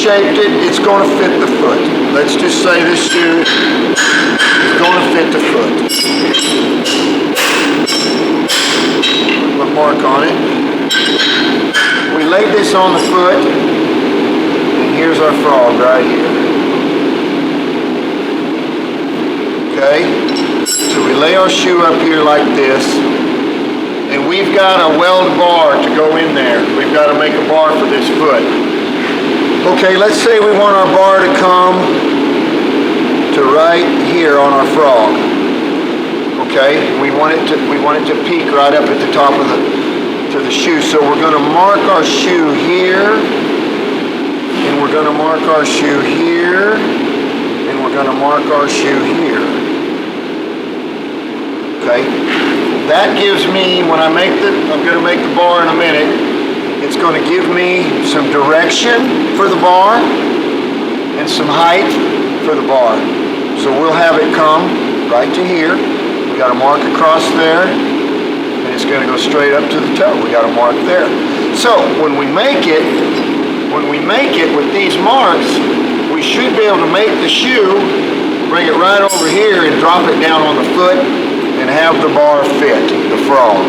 shaped it, it's going to fit the foot. Let's just say this shoe is going to fit the foot. Put my mark on it. We laid this on the foot, and here's our frog right here. Okay? So we lay our shoe up here like this, and we've got a weld bar to go in there. We've got to make a bar for this foot. Okay, let's say we want our bar to come to right here on our frog. Okay, we want it to peak right up at the top of the shoe. So we're going to mark our shoe here, and we're going to mark our shoe here, and we're going to mark our shoe here. Okay, that gives me, when I'm going to make the bar in a minute, it's going to give me some direction for the bar and some height for the bar. So we'll have it come right to here. We got a mark across there, and it's going to go straight up to the toe. We got a mark there. So when we make it with these marks, we should be able to make the shoe, bring it right over here and drop it down on the foot and have the bar fit the frog.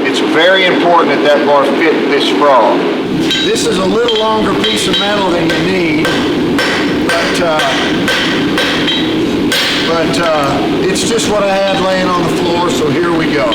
It's very important that that bar fit this frog. This is a little longer piece of metal than you need, but it's just what I had laying on the floor, so here we go.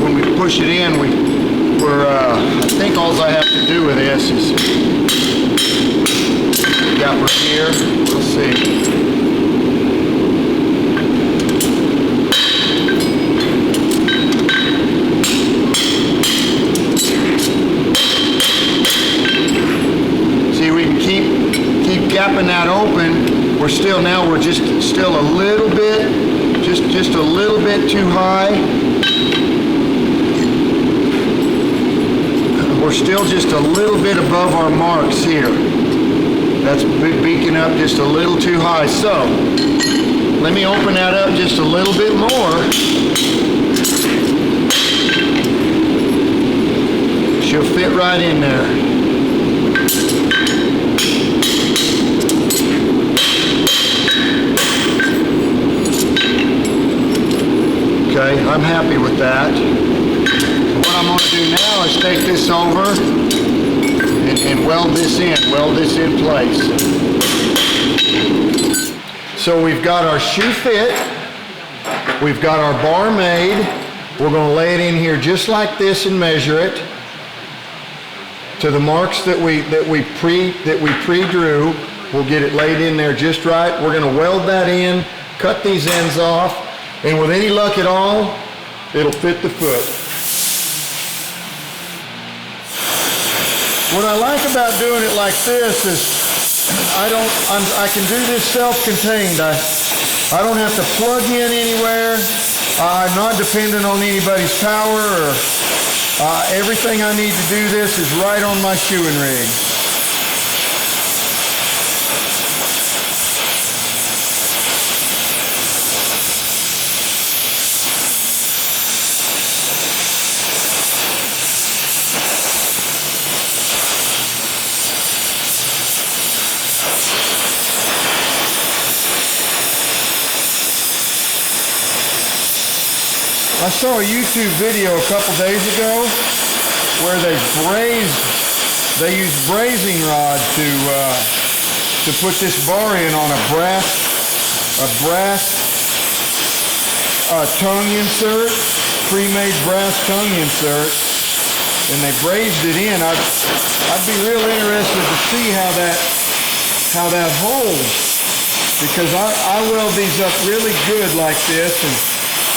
When we push it in, I think all I have to do with this is, got one here, let's see. See, we can keep gapping that open. We're still a little bit, just a little bit too high. We're still just a little bit above our marks here. That's beaking up just a little too high. So, let me open that up just a little bit more. She'll fit right in there. Okay, I'm happy with that. What I'm going to do now is take this over and weld this in place. So we've got our shoe fit, we've got our bar made. We're going to lay it in here just like this and measure it to the marks that we pre-drew. We'll get it laid in there just right. We're going to weld that in, cut these ends off, And with any luck at all, it'll fit the foot. What I like about doing it like this is I can do this self-contained. I don't have to plug in anywhere. I'm not dependent on anybody's power, or everything I need to do this is right on my shoeing rig. I saw a YouTube video a couple days ago where they used brazing rod to put this bar in on a brass tongue insert, pre-made brass tongue insert, and they brazed it in. I'd be real interested to see how that holds, because I weld these up really good like this, and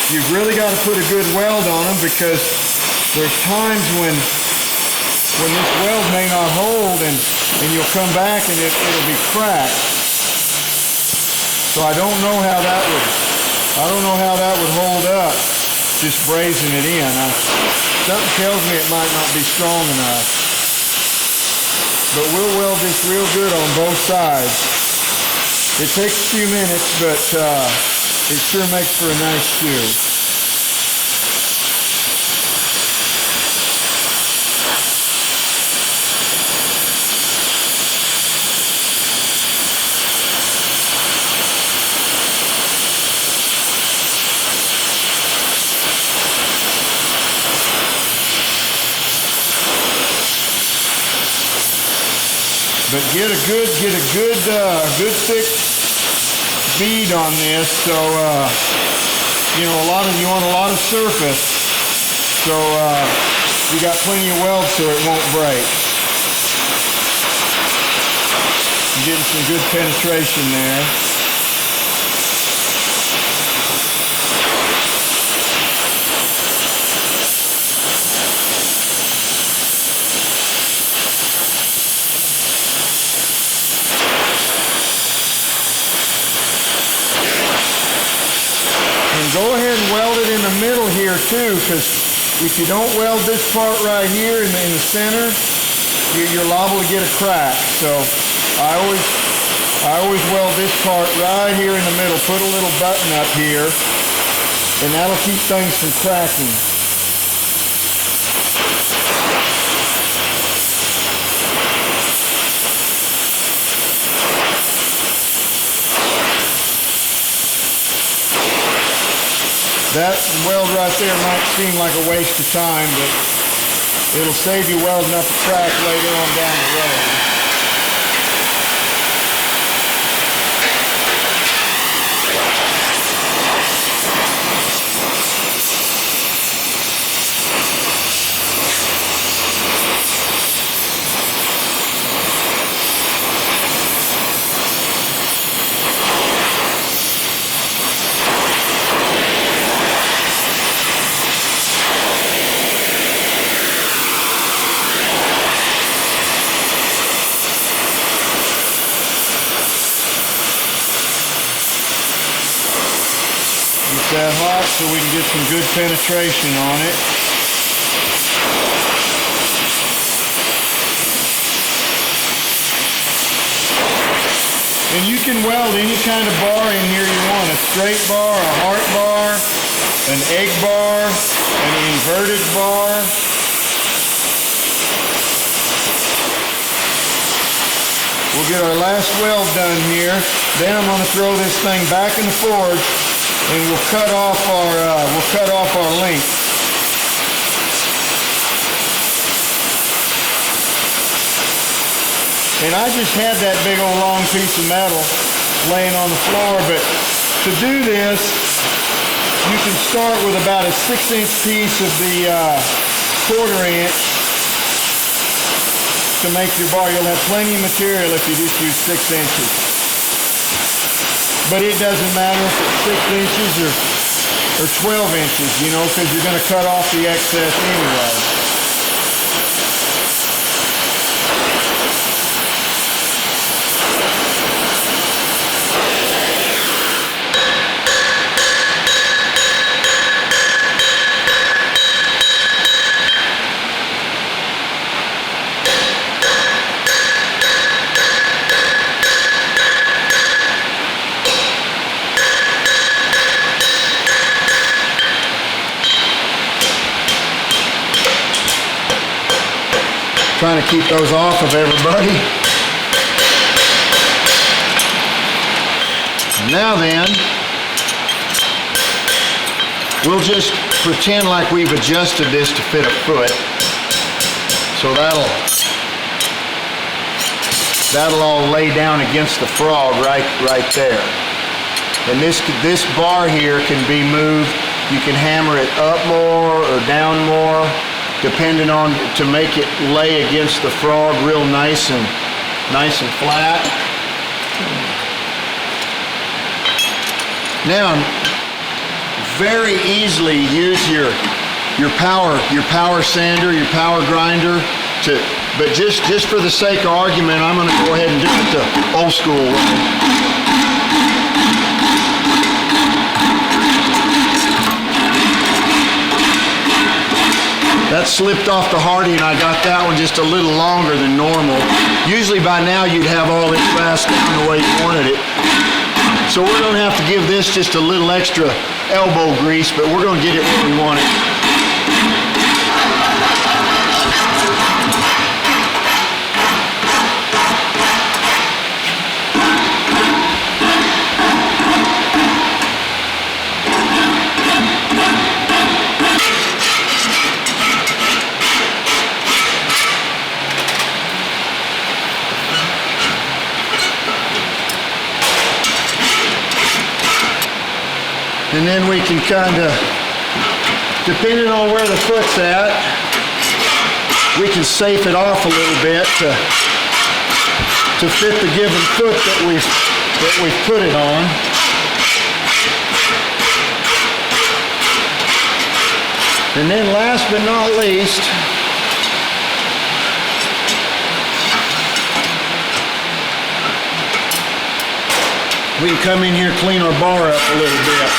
you've really got to put a good weld on them, because there's times when this weld may not hold, and you'll come back and it'll be cracked. So I don't know how that would hold up, just brazing it in. Something tells me it might not be strong enough. But we'll weld this real good on both sides. It takes a few minutes, but it sure makes for a nice shoe. But get a good thick bead on this, so you want a lot of surface, so you got plenty of weld so it won't break. I'm getting some good penetration there. Go ahead and weld it in the middle here too, because if you don't weld this part right here in the center, you're liable to get a crack. So I always weld this part right here in the middle. Put a little button up here, and that'll keep things from cracking. That weld right there might seem like a waste of time, but it'll save you welding up a crack later on down the road. That hot so we can get some good penetration on it. And you can weld any kind of bar in here you want. A straight bar, a heart bar, an egg bar, an inverted bar. We'll get our last weld done here. Then I'm going to throw this thing back in the forge, and we'll cut off our length. And I just had that big old long piece of metal laying on the floor, but to do this, you can start with about a 6-inch piece of the 1/4 inch to make your bar. You'll have plenty of material if you just use 6 inches. But it doesn't matter if it's 6 inches or or 12 inches, you know, because you're going to cut off the excess anyway. Trying to keep those off of everybody. Now then, we'll just pretend like we've adjusted this to fit a foot. So that'll all lay down against the frog right there. And this bar here can be moved. You can hammer it up more or down more, depending on, to make it lay against the frog real nice and flat. Now, very easily use your power sander, your power grinder but just for the sake of argument, I'm going to go ahead and do it the old school way. That slipped off the Hardy and I got that one just a little longer than normal. Usually by now you'd have all this fast down the way you wanted it. So we're going to have to give this just a little extra elbow grease, but we're going to get it where we want it. And then we can kind of, depending on where the foot's at, we can safe it off a little bit to fit the given foot that we've put it on. And then last but not least, we can come in here and clean our bar up a little bit.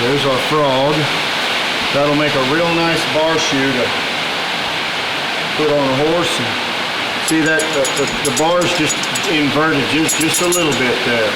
There's our frog. That'll make a real nice bar shoe to put on a horse. And see that the bar's just inverted just a little bit there.